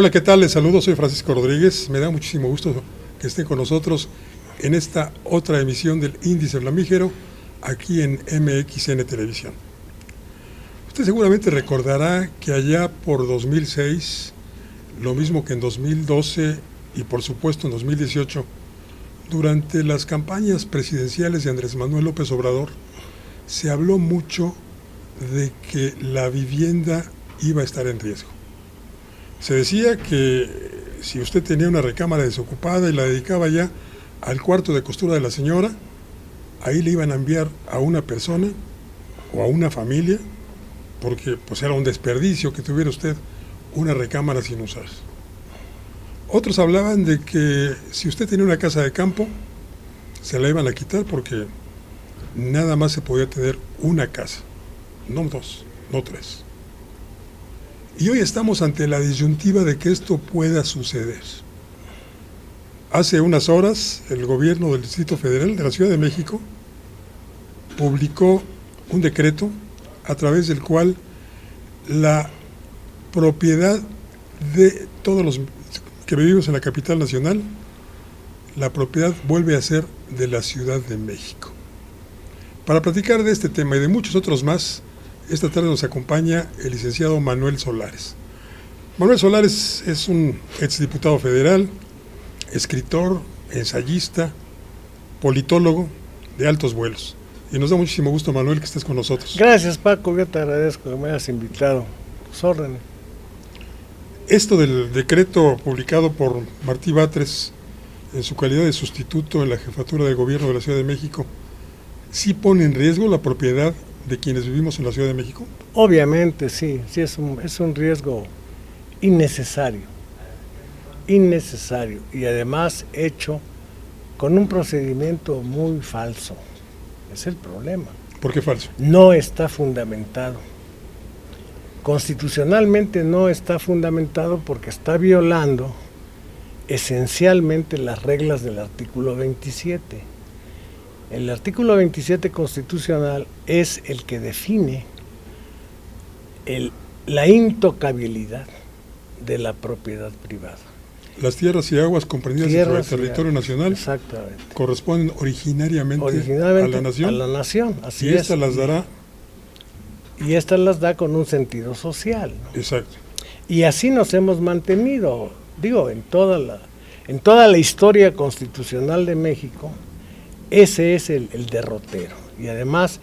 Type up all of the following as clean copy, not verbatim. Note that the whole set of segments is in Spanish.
Hola, ¿qué tal? Les saludo, soy Francisco Rodríguez. Me da muchísimo gusto que estén con nosotros en esta otra emisión del Índice Flamígero, aquí en MXN Televisión. Usted seguramente recordará que allá por 2006, lo mismo que en 2012 y por supuesto en 2018, durante las campañas presidenciales de Andrés Manuel López Obrador, se habló mucho de que la vivienda iba a estar en riesgo. Se decía que si usted tenía una recámara desocupada y la dedicaba ya al cuarto de costura de la señora, ahí le iban a enviar a una persona o a una familia, porque pues era un desperdicio que tuviera usted una recámara sin usar. Otros hablaban de que si usted tenía una casa de campo, se la iban a quitar porque nada más se podía tener una casa, no dos, no tres. Y hoy estamos ante la disyuntiva de que esto pueda suceder. Hace unas horas, el gobierno del Distrito Federal de la Ciudad de México publicó un decreto a través del cual la propiedad de todos los que vivimos en la capital nacional, la propiedad vuelve a ser de la Ciudad de México. Para platicar de este tema y de muchos otros más, esta tarde nos acompaña el licenciado Manuel Solares. Manuel Solares es un exdiputado federal, escritor, ensayista, politólogo de altos vuelos. Y nos da muchísimo gusto, Manuel, que estés con nosotros. Gracias, Paco, yo te agradezco que me hayas invitado. Tus órdenes. Esto del decreto publicado por Martí Batres en su calidad de sustituto en la jefatura del gobierno de la Ciudad de México, ¿sí pone en riesgo la propiedad de quienes vivimos en la Ciudad de México? Obviamente, sí es un riesgo innecesario y además hecho con un procedimiento muy falso. Es el problema. ¿Por qué falso? No está fundamentado. Constitucionalmente no está fundamentado porque está violando esencialmente las reglas del artículo 27. El artículo 27 constitucional es el que define la intocabilidad de la propiedad privada. Las tierras y aguas comprendidas dentro del territorio nacional corresponden originariamente a la nación. A la nación, así y es. Esta las dará. Y esta las da con un sentido social, ¿no? Exacto. Y así nos hemos mantenido, digo, en toda la historia constitucional de México. Ese es el derrotero. Y además,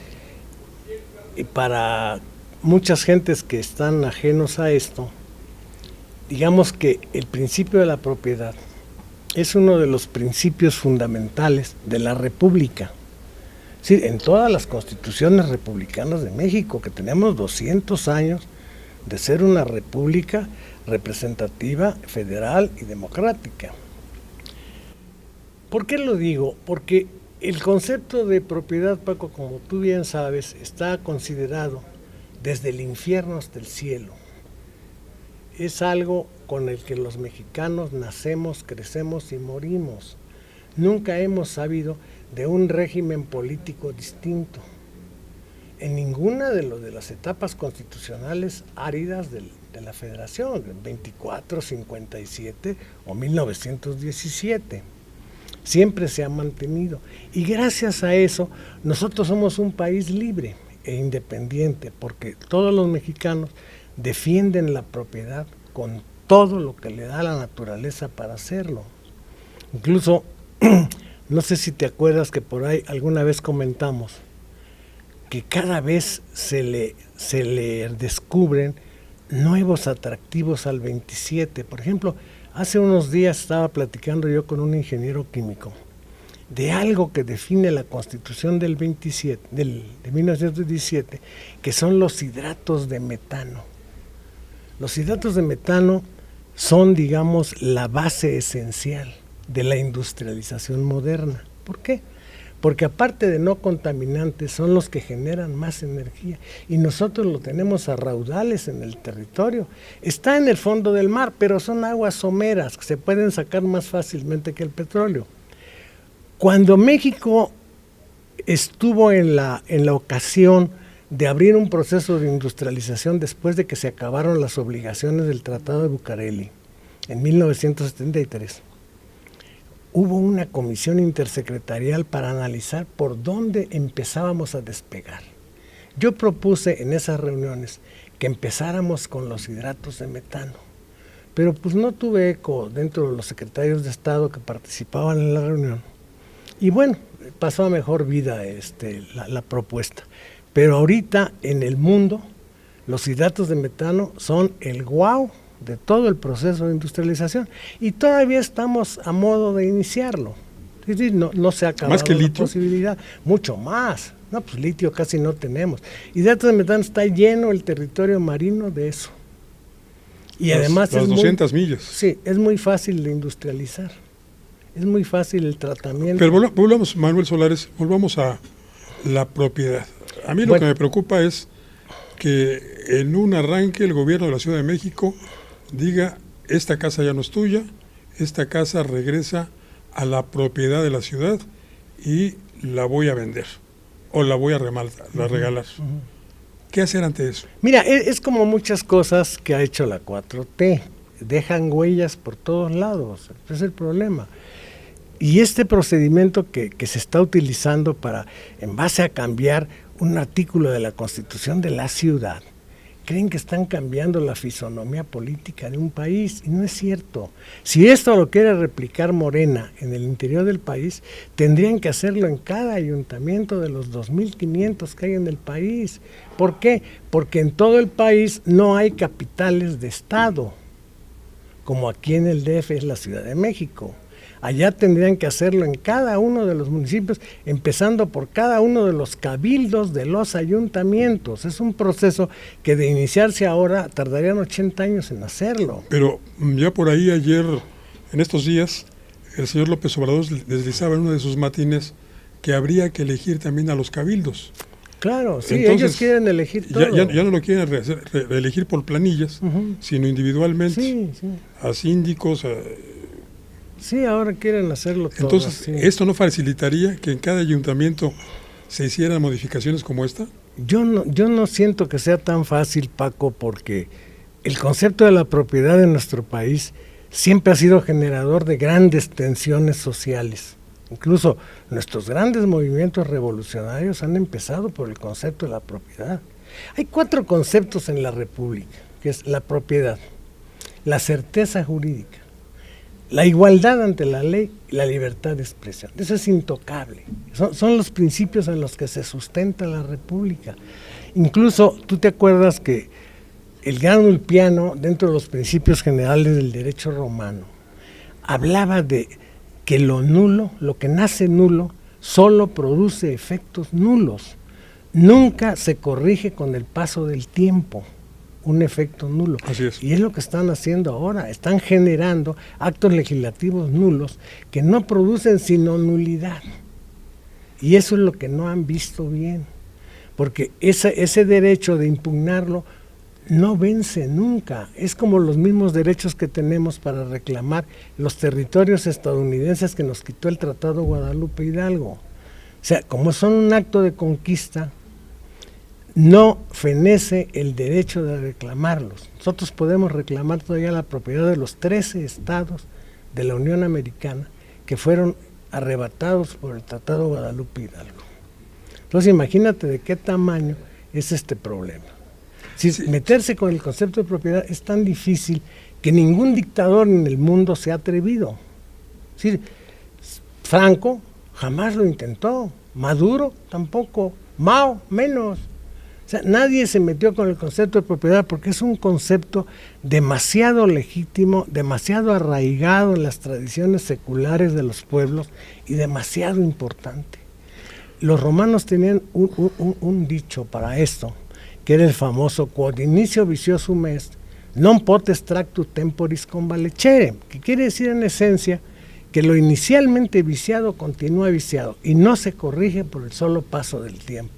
para muchas gentes que están ajenos a esto, digamos que el principio de la propiedad es uno de los principios fundamentales de la República. Sí, en todas las constituciones republicanas de México, que tenemos 200 años de ser una república representativa, federal y democrática. ¿Por qué lo digo? Porque el concepto de propiedad, Paco, como tú bien sabes, está considerado desde el infierno hasta el cielo. Es algo con el que los mexicanos nacemos, crecemos y morimos. Nunca hemos sabido de un régimen político distinto. En ninguna de las etapas constitucionales áridas de la Federación, 24, 57 o 1917. Siempre se ha mantenido. Y gracias a eso, nosotros somos un país libre e independiente, porque todos los mexicanos defienden la propiedad con todo lo que le da la naturaleza para hacerlo. Incluso, no sé si te acuerdas que por ahí alguna vez comentamos que cada vez se le descubren nuevos atractivos al 27. Por ejemplo, hace unos días estaba platicando yo con un ingeniero químico de algo que define la Constitución del 27, de 1917, que son los hidratos de metano. Los hidratos de metano son, digamos, la base esencial de la industrialización moderna. ¿Por qué? Porque aparte de no contaminantes, son los que generan más energía. Y nosotros lo tenemos a raudales en el territorio. Está en el fondo del mar, pero son aguas someras que se pueden sacar más fácilmente que el petróleo. Cuando México estuvo en la ocasión de abrir un proceso de industrialización después de que se acabaron las obligaciones del Tratado de Bucareli, en 1973, hubo una comisión intersecretarial para analizar por dónde empezábamos a despegar. Yo propuse en esas reuniones que empezáramos con los hidratos de metano, pero pues no tuve eco dentro de los secretarios de Estado que participaban en la reunión. Y bueno, pasó a mejor vida la propuesta. Pero ahorita en el mundo los hidratos de metano son el guau de todo el proceso de industrialización y todavía estamos a modo de iniciarlo. Es decir, no se ha acabado ¿Más que la litio? posibilidad, mucho más. No, pues litio casi no tenemos. Hidratos de metano está lleno el territorio marino de eso. Y además las es 200 millas. Sí, es muy fácil de industrializar. Es muy fácil el tratamiento. Pero volvamos, Manuel Solares, volvamos a la propiedad. A mí lo que me preocupa es que en un arranque el gobierno de la Ciudad de México diga, esta casa ya no es tuya, esta casa regresa a la propiedad de la ciudad y la voy a vender o la voy a regalar. ¿Qué hacer ante eso? Mira, es como muchas cosas que ha hecho la 4T. Dejan huellas por todos lados. Ese es el problema. Y este procedimiento que se está utilizando para, en base a cambiar un artículo de la Constitución de la ciudad, creen que están cambiando la fisonomía política de un país, y no es cierto. Si esto lo quiere replicar Morena en el interior del país, tendrían que hacerlo en cada ayuntamiento de los 2.500 que hay en el país. ¿Por qué? Porque en todo el país no hay capitales de Estado, como aquí en el DF es la Ciudad de México. Allá tendrían que hacerlo en cada uno de los municipios, empezando por cada uno de los cabildos de los ayuntamientos. Es un proceso que de iniciarse ahora tardarían 80 años en hacerlo. Pero ya por ahí ayer, en estos días, el señor López Obrador deslizaba en uno de sus matines que habría que elegir también a los cabildos. Claro, sí, entonces, ellos quieren elegir todo. Ya no lo quieren reelegir por planillas, sino individualmente, sí. a síndicos, Sí, ahora quieren hacerlo todo. Entonces, así. ¿esto no facilitaría que en cada ayuntamiento se hicieran modificaciones como esta? Yo no siento que sea tan fácil, Paco, porque el concepto de la propiedad en nuestro país siempre ha sido generador de grandes tensiones sociales. Incluso nuestros grandes movimientos revolucionarios han empezado por el concepto de la propiedad. Hay 4 conceptos en la República, que es la propiedad, la certeza jurídica, la igualdad ante la ley y la libertad de expresión. Eso es intocable. Son los principios en los que se sustenta la República. Incluso, tú te acuerdas que el gran Ulpiano, dentro de los principios generales del derecho romano, hablaba de que lo nulo, lo que nace nulo, solo produce efectos nulos. Nunca se corrige con el paso del tiempo un efecto nulo. Así es. Y es lo que están haciendo ahora. Están generando actos legislativos nulos que no producen sino nulidad. Y eso es lo que no han visto bien. Porque ese derecho de impugnarlo no vence nunca. Es como los mismos derechos que tenemos para reclamar los territorios estadounidenses que nos quitó el Tratado Guadalupe Hidalgo. O sea, como son un acto de conquista, no fenece el derecho de reclamarlos. Nosotros podemos reclamar todavía la propiedad de los 13 estados de la Unión Americana que fueron arrebatados por el Tratado Guadalupe Hidalgo. Entonces imagínate de qué tamaño es este problema. Si meterse con el concepto de propiedad es tan difícil que ningún dictador en el mundo se ha atrevido. Es decir, Franco jamás lo intentó, Maduro tampoco, Mao menos. O sea, nadie se metió con el concepto de propiedad porque es un concepto demasiado legítimo, demasiado arraigado en las tradiciones seculares de los pueblos y demasiado importante. Los romanos tenían un dicho para esto, que era el famoso quod inicio viciosum est, non potest tractus temporis convalecere, que quiere decir en esencia que lo inicialmente viciado continúa viciado y no se corrige por el solo paso del tiempo.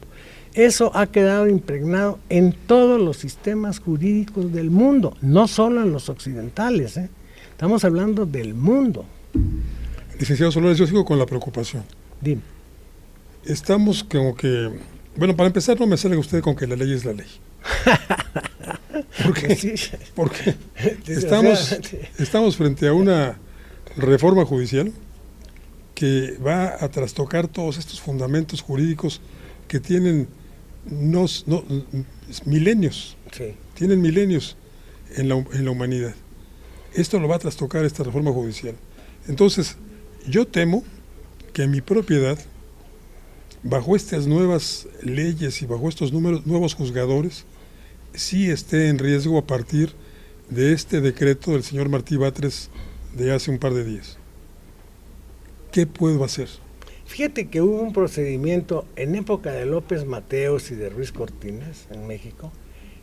Eso ha quedado impregnado en todos los sistemas jurídicos del mundo, no solo en los occidentales, Estamos hablando del mundo. Licenciado Solares, yo sigo con la preocupación. Dime. Estamos como que, bueno, para empezar no me salga usted con que la ley es la ley. Porque, Sí. porque estamos frente a una reforma judicial que va a trastocar todos estos fundamentos jurídicos que tienen milenios, Sí. tienen milenios en la humanidad. Esto lo va a trastocar esta reforma judicial. Entonces, yo temo que mi propiedad, bajo estas nuevas leyes y bajo estos nuevos juzgadores, sí esté en riesgo a partir de este decreto del señor Martí Batres de hace un par de días. ¿Qué puedo hacer? Fíjate que hubo un procedimiento en época de López Mateos y de Ruiz Cortines en México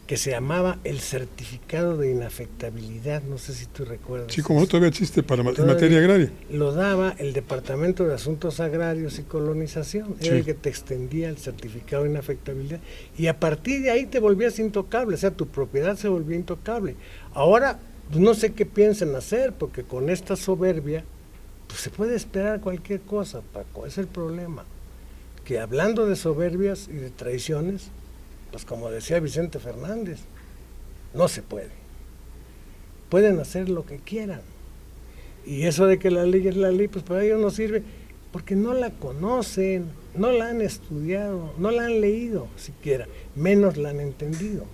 que se llamaba el certificado de inafectabilidad, no sé si tú recuerdas. Sí, como no, todavía existe en materia agraria. Lo daba el Departamento de Asuntos Agrarios y Colonización, era el que te extendía el certificado de inafectabilidad, y a partir de ahí te volvías intocable, o sea, tu propiedad se volvía intocable. Ahora, pues, no sé qué piensan hacer, porque con esta soberbia, pues se puede esperar cualquier cosa, Paco, es el problema. Que hablando de soberbias y de traiciones, pues como decía Vicente Fernández, no se puede. Pueden hacer lo que quieran. Y eso de que la ley es la ley, pues para ellos no sirve, porque no la conocen, no la han estudiado, no la han leído siquiera, menos la han entendido.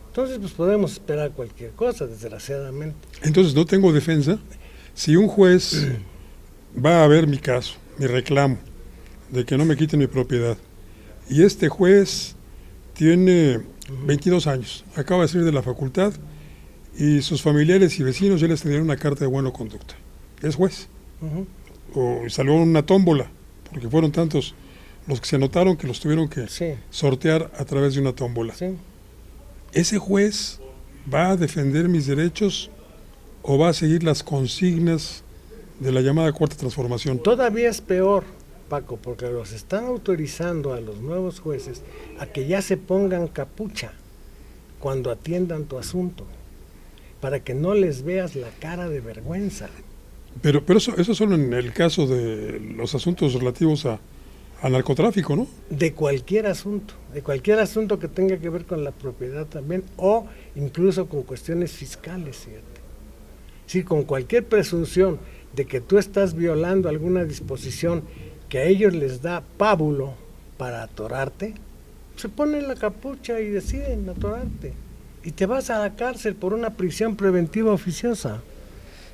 Entonces, pues podemos esperar cualquier cosa, desgraciadamente. Entonces, no tengo defensa. Si un juez va a ver mi caso, mi reclamo, de que no me quiten mi propiedad, y este juez tiene 22 años, acaba de salir de la facultad y sus familiares y vecinos ya les tendrían una carta de buena conducta. Es juez. O salió una tómbola, porque fueron tantos los que se anotaron que los tuvieron que sortear a través de una tómbola. Sí. ¿Ese juez va a defender mis derechos o va a seguir las consignas de la llamada Cuarta Transformación? Todavía es peor, Paco, porque los están autorizando a los nuevos jueces a que ya se pongan capucha cuando atiendan tu asunto, para que no les veas la cara de vergüenza. Pero eso solo en el caso de los asuntos relativos al narcotráfico, ¿no? De cualquier asunto que tenga que ver con la propiedad también, o incluso con cuestiones fiscales, fíjate. Sí, con cualquier presunción de que tú estás violando alguna disposición que a ellos les da pábulo para atorarte, se ponen la capucha y deciden atorarte. Y te vas a la cárcel por una prisión preventiva oficiosa.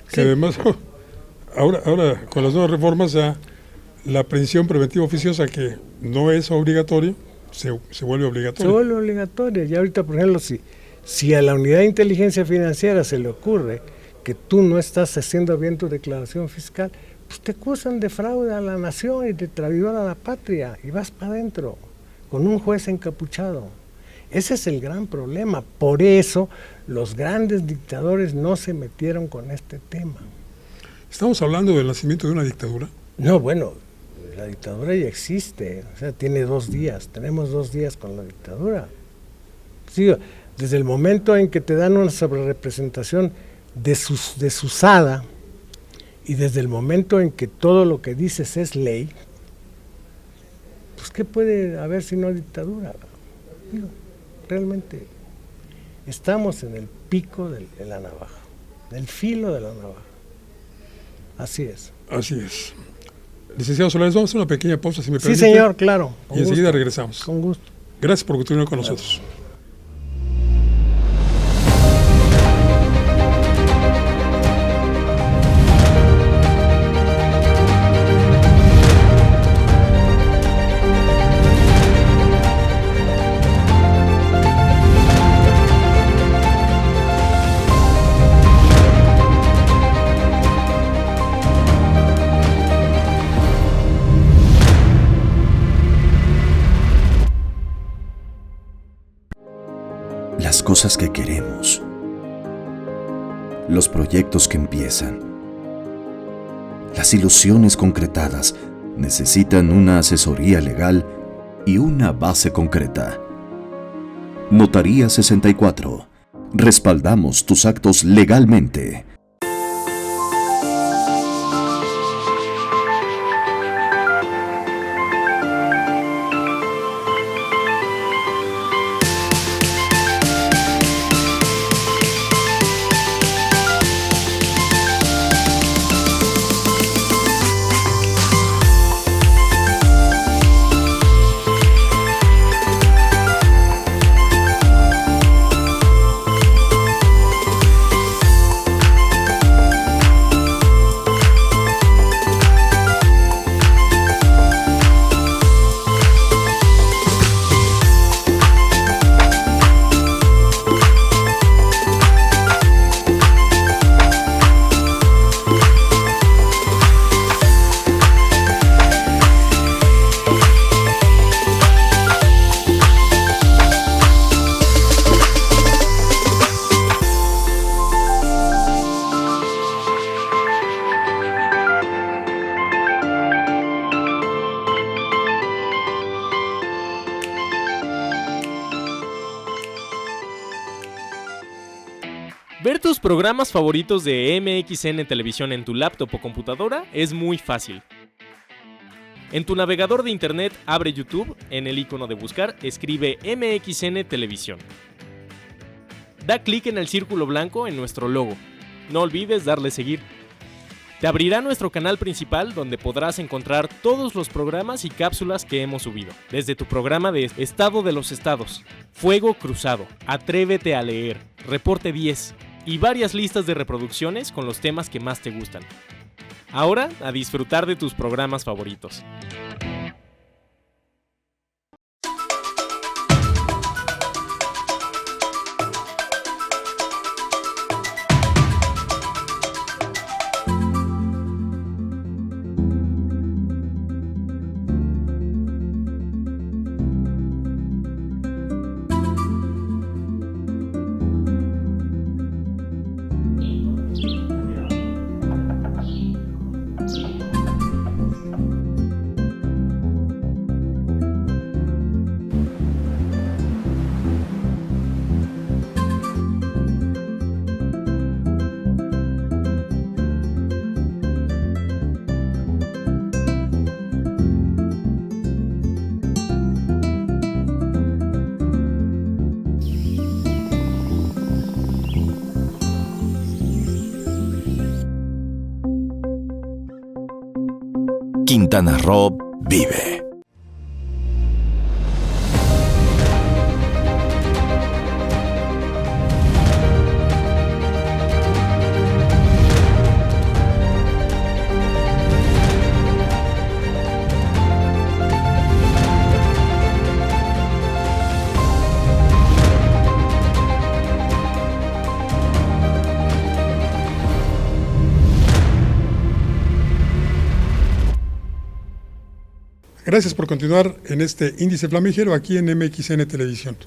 Que sí. Además, ahora con las nuevas reformas ya la prisión preventiva oficiosa, que no es obligatoria, se vuelve obligatoria. Se vuelve obligatoria. Y ahorita, por ejemplo, si a la unidad de inteligencia financiera se le ocurre que tú no estás haciendo bien tu declaración fiscal, pues te acusan de fraude a la nación y de traidor a la patria, y vas para adentro con un juez encapuchado. Ese es el gran problema. Por eso los grandes dictadores no se metieron con este tema. ¿Estamos hablando del nacimiento de una dictadura? No, bueno, la dictadura ya existe, o sea, tiene 2 días, tenemos 2 días con la dictadura. Sí, desde el momento en que te dan una sobrerepresentación desusada, y desde el momento en que todo lo que dices es ley, pues ¿qué puede haber si no dictadura? Digo, realmente estamos en el pico de la navaja, del filo de la navaja. Así es. Así es. Licenciado Solares, vamos a hacer una pequeña pausa, si me permite. Sí, señor, claro. Y enseguida regresamos. Con gusto. Gracias por continuar con nosotros. Las cosas que queremos, los proyectos que empiezan, las ilusiones concretadas necesitan una asesoría legal y una base concreta. Notaría 64. Respaldamos tus actos legalmente. Ver tus programas favoritos de MXN Televisión en tu laptop o computadora es muy fácil. En tu navegador de internet abre YouTube, en el icono de buscar escribe MXN Televisión. Da clic en el círculo blanco en nuestro logo. No olvides darle seguir. Te abrirá nuestro canal principal donde podrás encontrar todos los programas y cápsulas que hemos subido, desde tu programa de Estado de los Estados, Fuego Cruzado, Atrévete a Leer, Reporte 10 y varias listas de reproducciones con los temas que más te gustan. Ahora, a disfrutar de tus programas favoritos. Quintana Roo vive. Gracias por continuar en este índice flamígero aquí en MXN Televisión.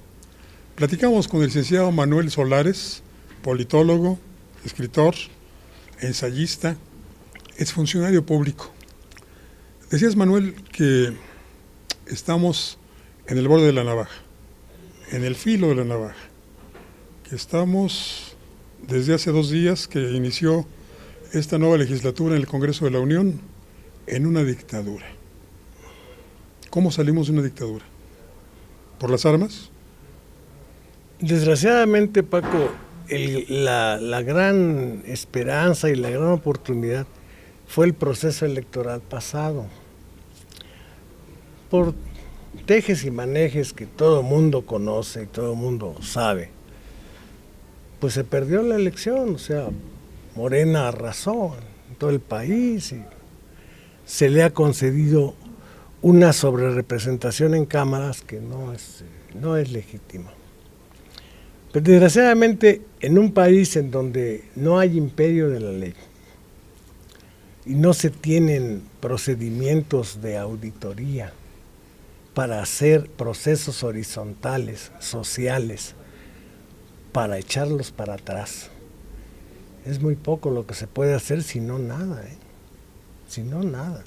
Platicamos con el licenciado Manuel Solares, politólogo, escritor, ensayista, exfuncionario público. Decías, Manuel, que estamos en el borde de la navaja, en el filo de la navaja, que estamos desde hace 2 días que inició esta nueva legislatura en el Congreso de la Unión en una dictadura. ¿Cómo salimos de una dictadura? ¿Por las armas? Desgraciadamente, Paco, la gran esperanza y la gran oportunidad fue el proceso electoral pasado. Por tejes y manejes que todo el mundo conoce y todo el mundo sabe, pues se perdió la elección, o sea, Morena arrasó en todo el país y se le ha concedido una sobrerepresentación en cámaras que no es legítima. Pero desgraciadamente, en un país en donde no hay imperio de la ley y no se tienen procedimientos de auditoría para hacer procesos horizontales, sociales, para echarlos para atrás, es muy poco lo que se puede hacer, si no nada, si no nada.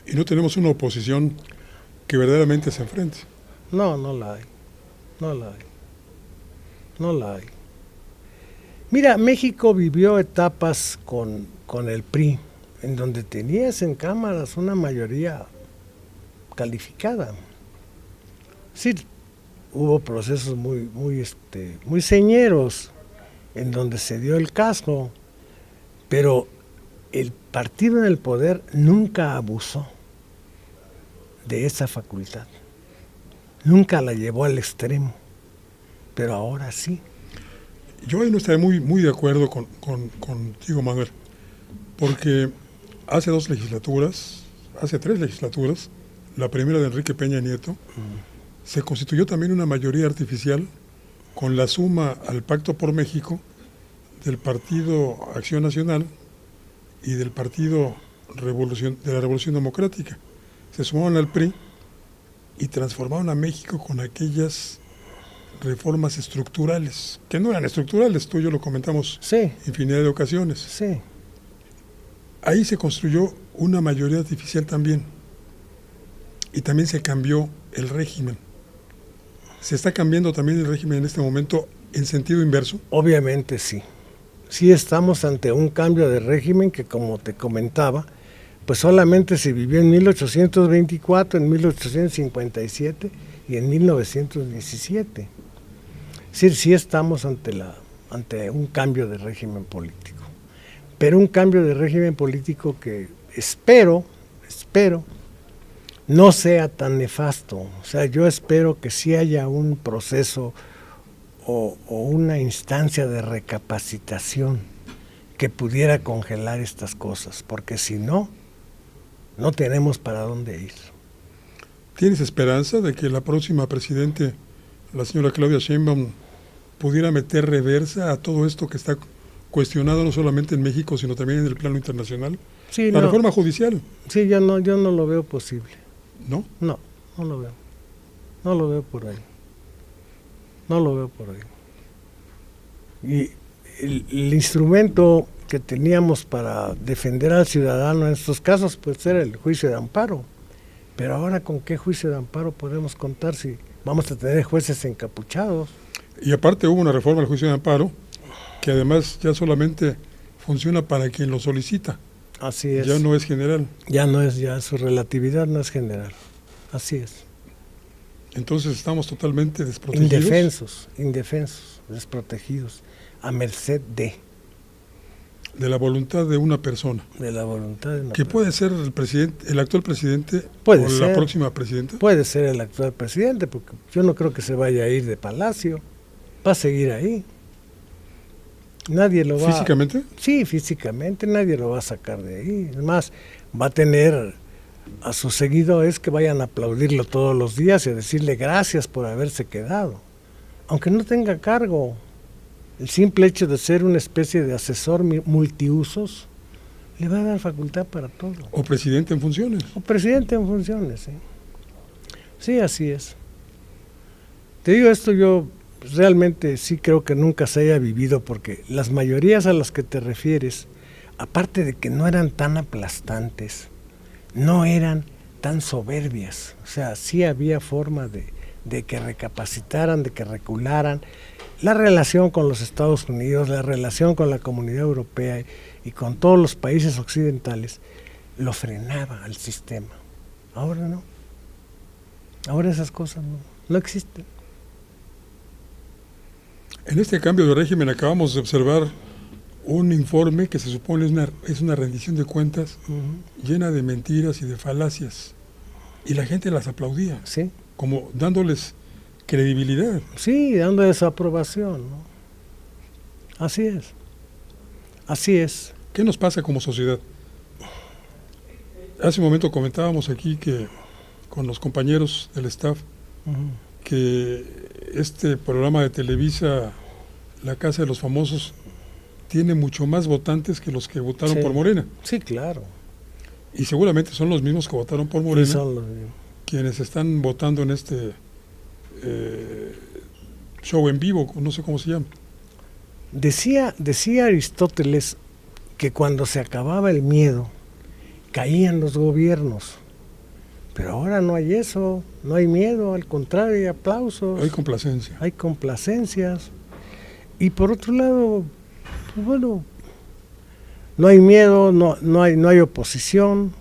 Y no tenemos una oposición que verdaderamente se enfrente. No la hay. Mira, México vivió etapas con el PRI, en donde tenías en cámaras una mayoría calificada. Sí, hubo procesos muy señeros, en donde se dio el caso, pero el partido en el poder nunca abusó de esa facultad, nunca la llevó al extremo, pero ahora sí. Yo ahí no estaré muy de acuerdo contigo, Manuel, porque hace 3 legislaturas, la primera de Enrique Peña Nieto, se constituyó también una mayoría artificial con la suma al Pacto por México del Partido Acción Nacional y del Partido de la Revolución Democrática. Se sumaron al PRI y transformaron a México con aquellas reformas estructurales, que no eran estructurales, tú y yo lo comentamos infinidad de ocasiones. Sí. Ahí se construyó una mayoría artificial también, y también se cambió el régimen. Se está cambiando también el régimen en este momento en sentido inverso? Obviamente sí. Sí estamos ante un cambio de régimen que, como te comentaba, pues solamente se vivió en 1824, en 1857 y en 1917. Es decir, sí estamos ante un cambio de régimen político. Pero un cambio de régimen político que espero, no sea tan nefasto. O sea, yo espero que sí haya un proceso o una instancia de recapacitación que pudiera congelar estas cosas, porque si no, no tenemos para dónde ir. ¿Tienes esperanza de que la próxima presidente, la señora Claudia Sheinbaum, pudiera meter reversa a todo esto que está cuestionado no solamente en México, sino también en el plano internacional? Sí, La reforma judicial, sí, yo no lo veo posible. ¿no? No lo veo. No lo veo por ahí. No lo veo por ahí. Y el instrumento que teníamos para defender al ciudadano en estos casos, pues era el juicio de amparo. Pero ahora, ¿con qué juicio de amparo podemos contar si vamos a tener jueces encapuchados? Y aparte hubo una reforma del juicio de amparo que además ya solamente funciona para quien lo solicita. Así es. Ya no es general. Ya su relatividad no es general. Así es. Entonces estamos totalmente desprotegidos. Indefensos, desprotegidos, a merced de la voluntad de una persona. De la voluntad de una que persona. puede ser el presidente, el actual presidente, Puede o ser. la próxima presidenta. Puede ser el actual presidente, porque yo no creo que se vaya a ir de Palacio. Va a seguir ahí. Nadie lo va... ¿Físicamente? Sí, físicamente, nadie lo va a sacar de ahí. Es más, va a tener a sus seguidores que vayan a aplaudirlo todos los días y a decirle gracias por haberse quedado. Aunque no tenga cargo, el simple hecho de ser una especie de asesor multiusos le va a dar facultad para todo. O presidente en funciones. O presidente en funciones, sí. Sí, así es. Te digo esto, yo realmente sí creo que nunca se haya vivido, porque las mayorías a las que te refieres, aparte de que no eran tan aplastantes, no eran tan soberbias. O sea, sí había forma de que recapacitaran, de que recularan. La relación con los Estados Unidos, la relación con la Comunidad Europea y con todos los países occidentales, lo frenaba al sistema. Ahora no. Ahora esas cosas no existen. En este cambio de régimen acabamos de observar un informe que se supone es una rendición de cuentas llena de mentiras y de falacias. Y la gente las aplaudía, Sí. como dándoles credibilidad. Sí, dando esa aprobación, ¿no? Así es. Así es. ¿Qué nos pasa como sociedad? Hace un momento comentábamos aquí que con los compañeros del staff que este programa de Televisa, La Casa de los Famosos, tiene mucho más votantes que los que votaron Sí. por Morena. Sí, claro. Y seguramente son los mismos que votaron por Morena, Sí, son los mismos. quienes están votando en este show en vivo, no sé cómo se llama. Decía Aristóteles que cuando se acababa el miedo, caían los gobiernos. Pero ahora no hay eso, no hay miedo, al contrario, hay aplausos. Hay complacencia. Hay complacencias. Y por otro lado, pues bueno, no hay miedo, no hay oposición,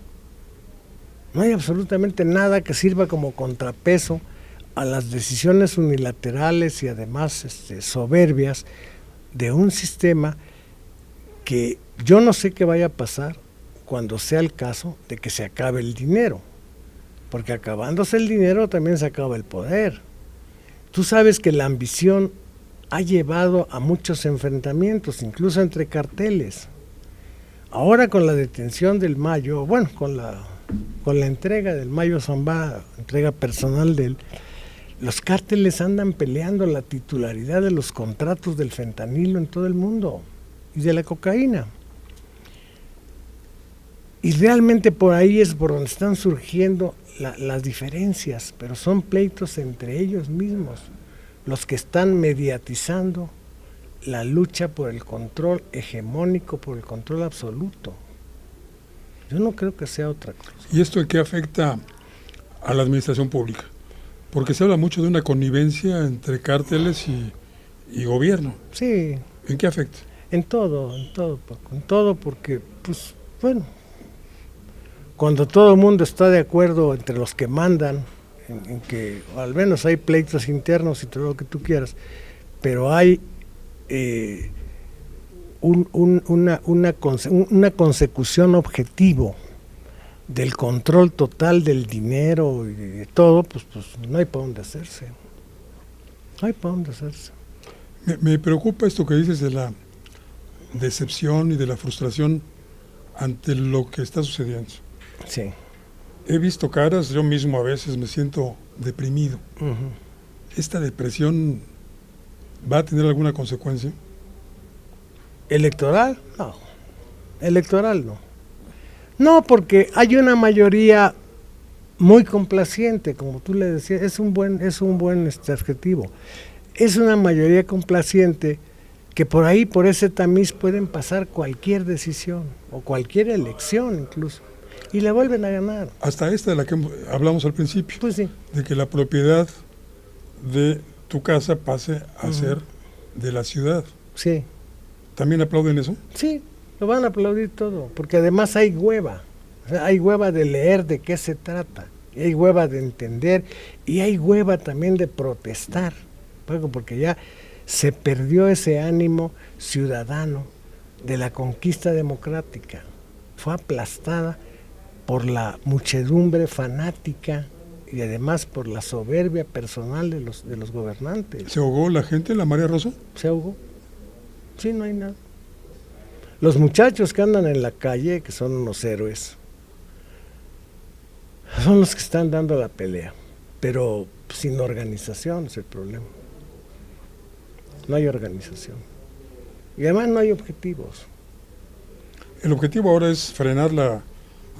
no hay absolutamente nada que sirva como contrapeso a las decisiones unilaterales y además soberbias de un sistema que yo no sé qué vaya a pasar cuando sea el caso de que se acabe el dinero, porque acabándose el dinero también se acaba el poder. Tú sabes que la ambición ha llevado a muchos enfrentamientos, incluso entre carteles. Ahora con la detención del Mayo, bueno, con la entrega del Mayo Zambada, entrega personal de él, los cárteles andan peleando la titularidad de los contratos del fentanilo en todo el mundo y de la cocaína. Y realmente por ahí es por donde están surgiendo las diferencias, pero son pleitos entre ellos mismos, los que están mediatizando la lucha por el control hegemónico, por el control absoluto. Yo no creo que sea otra cosa. ¿Y esto en qué afecta a la administración pública? Porque se habla mucho de una connivencia entre cárteles y gobierno. Sí, ¿En qué afecta? en todo, Paco, en todo, porque, pues, bueno, cuando todo el mundo está de acuerdo entre los que mandan, en que o al menos hay pleitos internos y todo lo que tú quieras, pero hay una consecución objetivo del control total del dinero y de todo, pues no hay para dónde hacerse. No hay para dónde hacerse. Me preocupa esto que dices de la decepción y de la frustración ante lo que está sucediendo. Sí. He visto caras, yo mismo a veces me siento deprimido. Uh-huh. ¿Esta depresión va a tener alguna consecuencia? ¿Electoral? No. Electoral no. No, porque hay una mayoría muy complaciente, como tú le decías, es un buen adjetivo. Es una mayoría complaciente que por ahí, por ese tamiz, pueden pasar cualquier decisión, o cualquier elección incluso, y la vuelven a ganar. Hasta esta de la que hablamos al principio, Pues sí. de que la propiedad de tu casa pase a Uh-huh. ser de la ciudad. Sí, ¿También aplauden eso? sí, lo van a aplaudir todo, porque además hay hueva. O sea, hay hueva de leer de qué se trata, y hay hueva de entender, y hay hueva también de protestar, porque ya se perdió ese ánimo ciudadano de la conquista democrática. Fue aplastada por la muchedumbre fanática y además por la soberbia personal de los gobernantes. ¿Se ahogó la gente en la marea rosa? Se ahogó. Sí, no hay nada. Los muchachos que andan en la calle, que son unos héroes, son los que están dando la pelea, pero sin organización es el problema. No hay organización. Y además no hay objetivos. El objetivo ahora es frenar la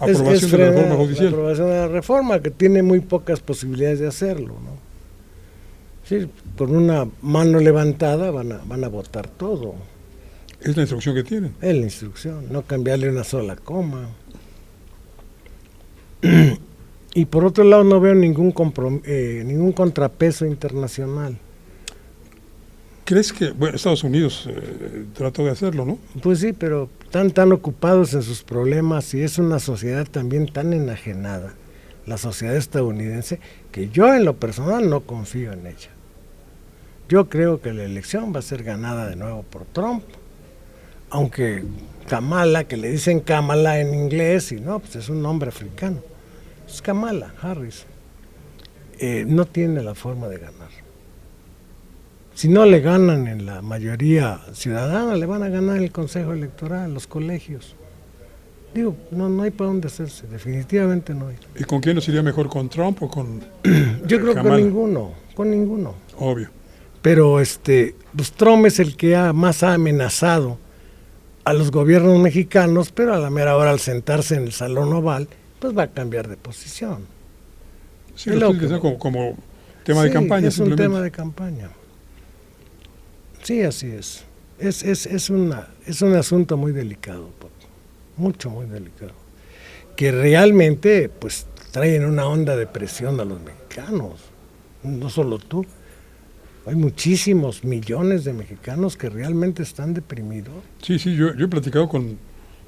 Es aprobación de la reforma la judicial. aprobación de la reforma, que tiene muy pocas posibilidades de hacerlo, ¿no? Sí, con una mano levantada van a votar todo. Es la instrucción que tienen. Es la instrucción, no cambiarle una sola coma. Y por otro lado no veo ningún contrapeso internacional. ¿Crees que, bueno, Estados Unidos trató de hacerlo, ¿no? Pues sí, pero están tan ocupados en sus problemas y es una sociedad también tan enajenada, la sociedad estadounidense, que yo en lo personal no confío en ella. Yo creo que la elección va a ser ganada de nuevo por Trump, aunque Kamala, que le dicen Kamala en inglés, y no, pues es un nombre africano, es Kamala Harris, no tiene la forma de ganar. Si no le ganan en la mayoría ciudadana, le van a ganar en el Consejo Electoral, los colegios. Digo, no hay para dónde hacerse, definitivamente no hay. ¿Y con quién nos iría mejor, con Trump o con Yo creo que Kamala? con ninguno. Obvio. Pero pues Trump es el que más ha amenazado a los gobiernos mexicanos, pero a la mera hora al sentarse en el Salón Oval, pues va a cambiar de posición. Sí, Es lo lo estoy que- diciendo como tema de campaña, es un simplemente. tema de campaña. Sí, así es. Es un asunto muy delicado, Paco. Muy delicado. Que realmente, pues, traen una onda de presión a los mexicanos. No solo tú. Hay muchísimos millones de mexicanos que realmente están deprimidos. Sí, yo he platicado con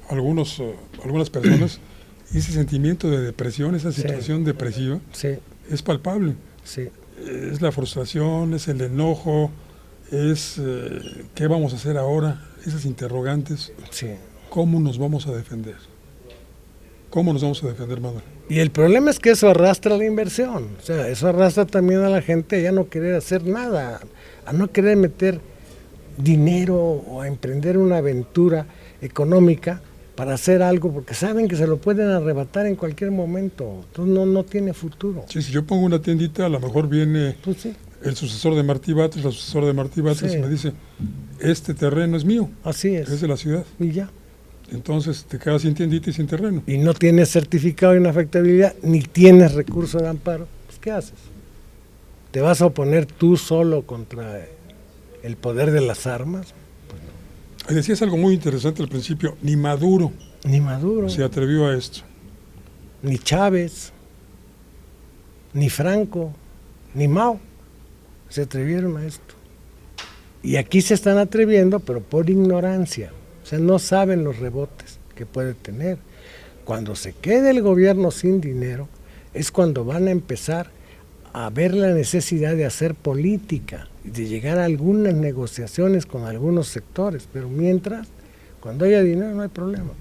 algunas personas y ese sentimiento de depresión, esa Sí. situación depresiva, Sí, es palpable. sí. Es la frustración, es el enojo, es qué vamos a hacer ahora, esas interrogantes, Sí. cómo nos vamos a defender. ¿Cómo nos vamos a defender, Manuel? Y el problema es que eso arrastra la inversión, o sea, eso arrastra también a la gente a ya no querer hacer nada, a no querer meter dinero o a emprender una aventura económica para hacer algo, porque saben que se lo pueden arrebatar en cualquier momento, entonces no tiene futuro. Sí, si yo pongo una tiendita, a lo mejor viene Pues sí, el sucesor de Martí Batres, la sucesora de Martí Batres, Sí. y me dice, este terreno es mío, así es de la ciudad. y ya. Entonces te quedas sin tiendita y sin terreno. Y no tienes certificado de inafectabilidad, ni tienes recurso de amparo, pues ¿qué haces? ¿Te vas a oponer tú solo contra el poder de las armas? Decías algo muy interesante al principio, ni Maduro Ni Maduro, se atrevió a esto. ni Chávez, ni Franco, ni Mao se atrevieron a esto. Y aquí se están atreviendo, pero por ignorancia. O sea, no saben los rebotes que puede tener. Cuando se quede el gobierno sin dinero, es cuando van a empezar a ver la necesidad de hacer política y de llegar a algunas negociaciones con algunos sectores. Pero mientras, cuando haya dinero, no hay problema.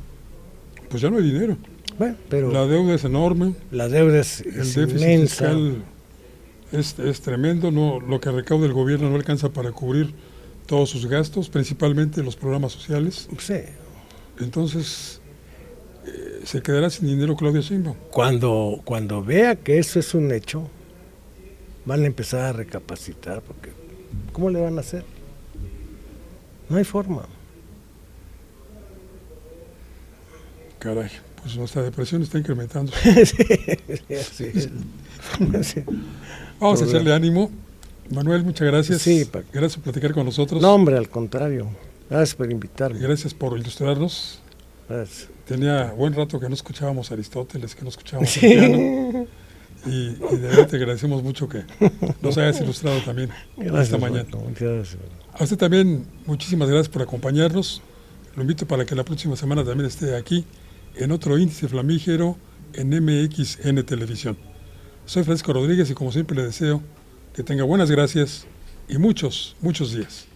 Pues ya no hay dinero. Bueno, pero La deuda es enorme. la deuda es El déficit inmensa. fiscal es tremendo. No, lo que recauda el gobierno no alcanza para cubrir todos sus gastos, principalmente los programas sociales. Sí. Entonces, se quedará sin dinero Claudia Sheinbaum. Cuando vea que eso es un hecho, van a empezar a recapacitar, porque ¿cómo le van a hacer? No hay forma. Caray, pues nuestra depresión está incrementando. Sí. Vamos a echarle ánimo. Manuel, muchas gracias. Sí, Gracias por platicar con nosotros. No, hombre, al contrario. Gracias por invitarme. Gracias por ilustrarnos. Gracias. Tenía buen rato que no escuchábamos a Aristóteles, que no escuchábamos a Sí. Piano. Y de verdad te agradecemos mucho que nos hayas ilustrado también esta mañana. Gracias. A usted también, muchísimas gracias por acompañarnos. Lo invito para que la próxima semana también esté aquí en otro Índice Flamígero en MXN Televisión. Soy Francisco Rodríguez y como siempre le deseo que tenga buenas gracias y muchos, muchos días.